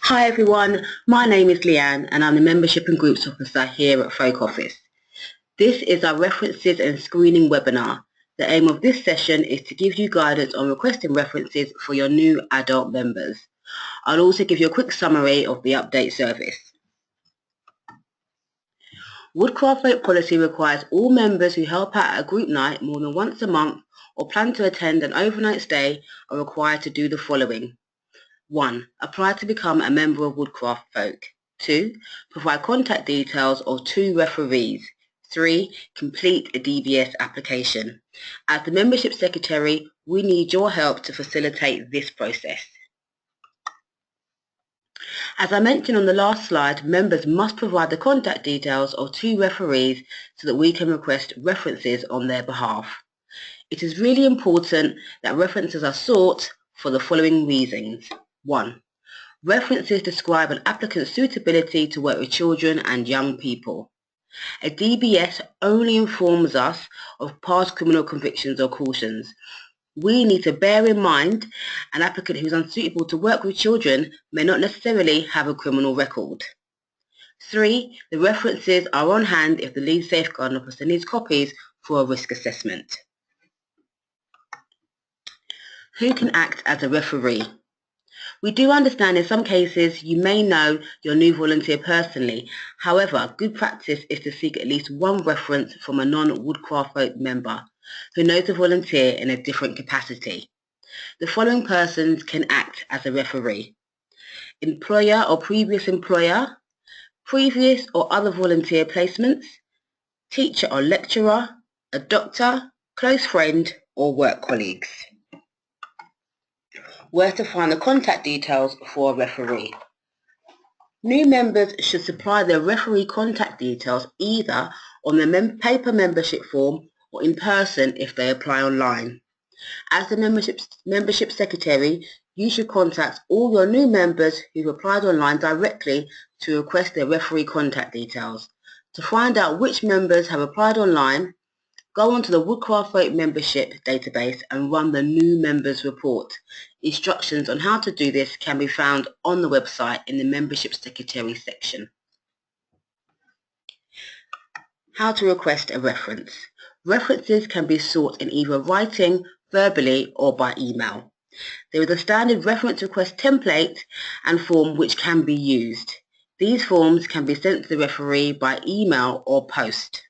Hi everyone, my name is Leanne and I'm the Membership and Groups Officer here at Folk Office. This is our References and Screening webinar. The aim of this session is to give you guidance on requesting references for your new adult members. I'll also give you a quick summary of the update service. Woodcraft Vote policy requires all members who help out at a group night more than once a month or plan to attend an overnight stay are required to do the following. 1. Apply to become a member of Woodcraft Folk. 2. Provide contact details of 2 referees. 3. Complete a DBS application. As the Membership Secretary, we need your help to facilitate this process. As I mentioned on the last slide, members must provide the contact details of 2 referees so that we can request references on their behalf. It is really important that references are sought for the following reasons. 1. References describe an applicant's suitability to work with children and young people. A DBS only informs us of past criminal convictions or cautions. We need to bear in mind an applicant who is unsuitable to work with children may not necessarily have a criminal record. 3. The references are on hand if the lead safeguarding officer needs copies for a risk assessment. Who can act as a referee? We do understand in some cases you may know your new volunteer personally. However, good practice is to seek at least one reference from a non-Woodcraft Vote member who knows the volunteer in a different capacity. The following persons can act as a referee: employer or previous employer, previous or other volunteer placements, teacher or lecturer, a doctor, close friend or work colleagues. Where to find the contact details for a referee. New members should supply their referee contact details either on the paper membership form or in person if they apply online. As the membership secretary, you should contact all your new members who've applied online directly to request their referee contact details. To find out which members have applied online, go onto the Woodcraft Vote membership database and run the new members report. Instructions on how to do this can be found on the website in the Membership Secretary section. How to request a reference. References can be sought in either writing, verbally or by email. There is a standard reference request template and form which can be used. These forms can be sent to the referee by email or post.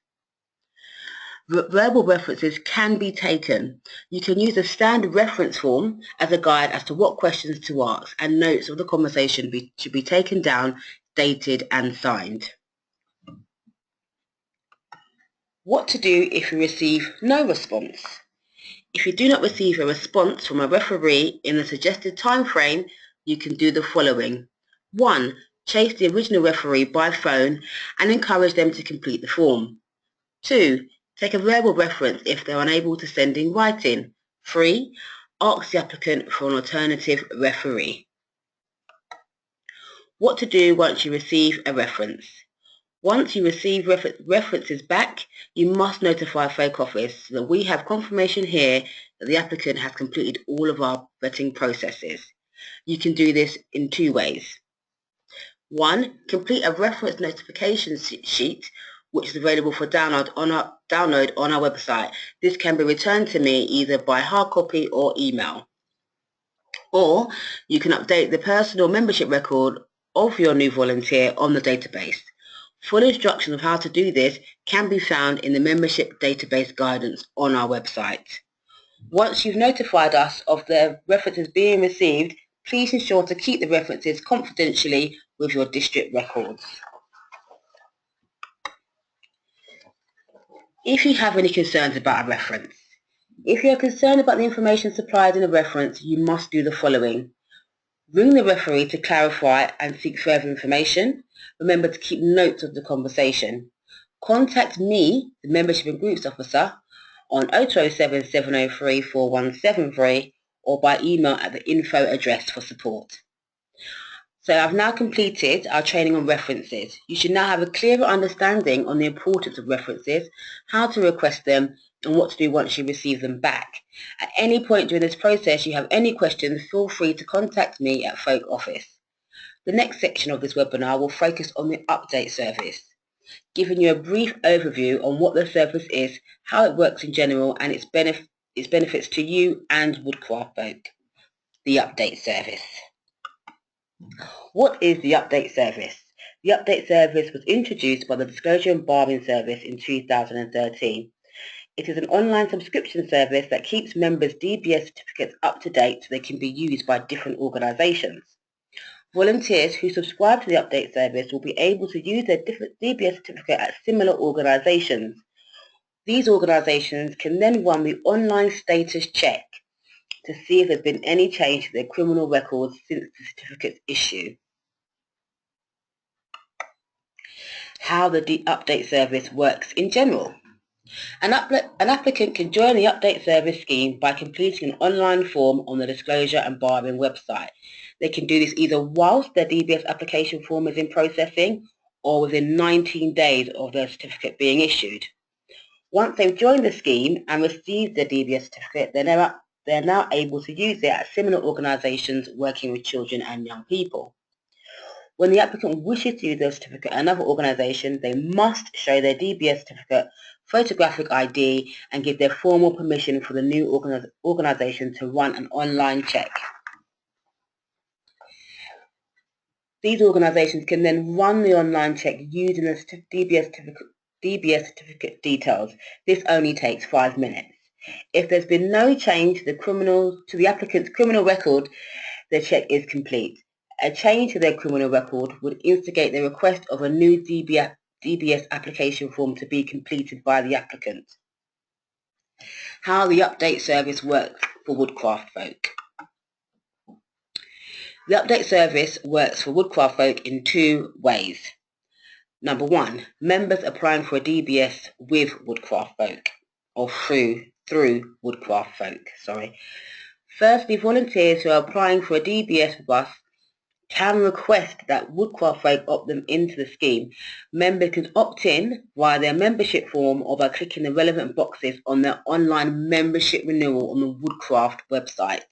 Verbal references can be taken. You can use a standard reference form as a guide as to what questions to ask, and notes of the conversation should be taken down, dated and signed. What to do if you receive no response? If you do not receive a response from a referee in the suggested time frame, you can do the following. 1. Chase the original referee by phone and encourage them to complete the form. 2. Take a verbal reference if they're unable to send in writing. 3. Ask the applicant for an alternative referee. What to do once you receive a reference. Once you receive references back, you must notify Folk Office so that we have confirmation here that the applicant has completed all of our vetting processes. You can do this in 2 ways. 1. Complete a reference notification sheet which is available for download on our website. This can be returned to me either by hard copy or email. Or you can update the personal membership record of your new volunteer on the database. Full instructions of how to do this can be found in the membership database guidance on our website. Once you've notified us of the references being received, please ensure to keep the references confidentially with your district records. If you have any concerns about a reference. If you are concerned about the information supplied in a reference, you must do the following. Ring the referee to clarify and seek further information. Remember to keep notes of the conversation. Contact me, the Membership and Groups Officer, on 0207 703 4173 or by email at the info address for support. So I've now completed our training on references. You should now have a clearer understanding on the importance of references, how to request them, and what to do once you receive them back. At any point during this process you have any questions, feel free to contact me at Folk Office. The next section of this webinar will focus on the update service, giving you a brief overview on what the service is, how it works in general, and its benefits to you and Woodcraft folk. The update service. What is the update service? The update service was introduced by the Disclosure and Barring Service in 2013. It is an online subscription service that keeps members' DBS certificates up to date so they can be used by different organisations. Volunteers who subscribe to the update service will be able to use their DBS certificate at similar organisations. These organisations can then run the online status check to see if there's been any change to their criminal records since the certificate's issue. How the update service works in general. An applicant can join the update service scheme by completing an online form on the Disclosure and Barring website. They can do this either whilst their DBS application form is in processing or within 19 days of their certificate being issued. Once they've joined the scheme and received their DBS certificate, they're now able to use it at similar organisations working with children and young people. When the applicant wishes to use their certificate at another organisation, they must show their DBS certificate, photographic ID, and give their formal permission for the new organisation to run an online check. These organisations can then run the online check using the DBS certificate details. This only takes 5 minutes. If there's been no change to the applicant's criminal record, the check is complete. A change to their criminal record would instigate the request of a new DBS application form to be completed by the applicant. How the update service works for Woodcraft folk. The update service works for Woodcraft folk in 2 ways. Number 1, members applying for a DBS with Woodcraft folk, or through Woodcraft folk. Firstly, volunteers who are applying for a DBS with us can request that Woodcraft folk opt them into the scheme. Members can opt in via their membership form or by clicking the relevant boxes on their online membership renewal on the Woodcraft website.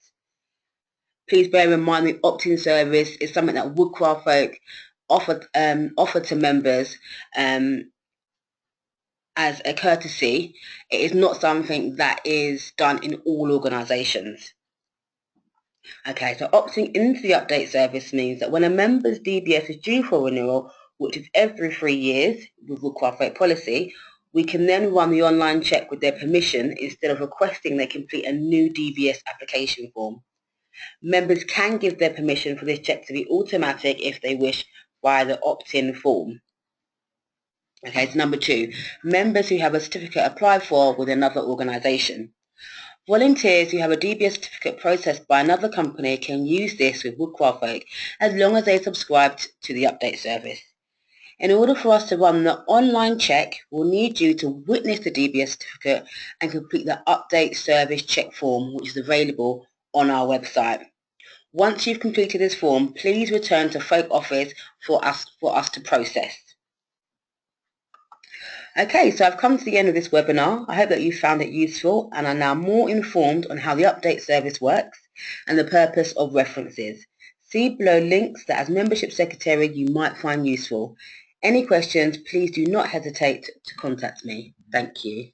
Please bear in mind the opt-in service is something that Woodcraft folk offer to members as a courtesy. It is not something that is done in all organisations. Okay, so opting into the update service means that when a member's DBS is due for renewal, which is every 3 years with Woodcraft folk policy, we can then run the online check with their permission instead of requesting they complete a new DBS application form. Members can give their permission for this check to be automatic if they wish via the opt-in form. Okay, so number 2, members who have a certificate applied for with another organisation. Volunteers who have a DBS certificate processed by another company can use this with Woodcraft folk as long as they subscribe to the update service. In order for us to run the online check, we'll need you to witness the DBS certificate and complete the update service check form, which is available on our website. Once you've completed this form, please return to Folk Office for us to process. Okay, so I've come to the end of this webinar. I hope that you found it useful and are now more informed on how the update service works and the purpose of references. See below links that as Membership Secretary you might find useful. Any questions, please do not hesitate to contact me. Thank you.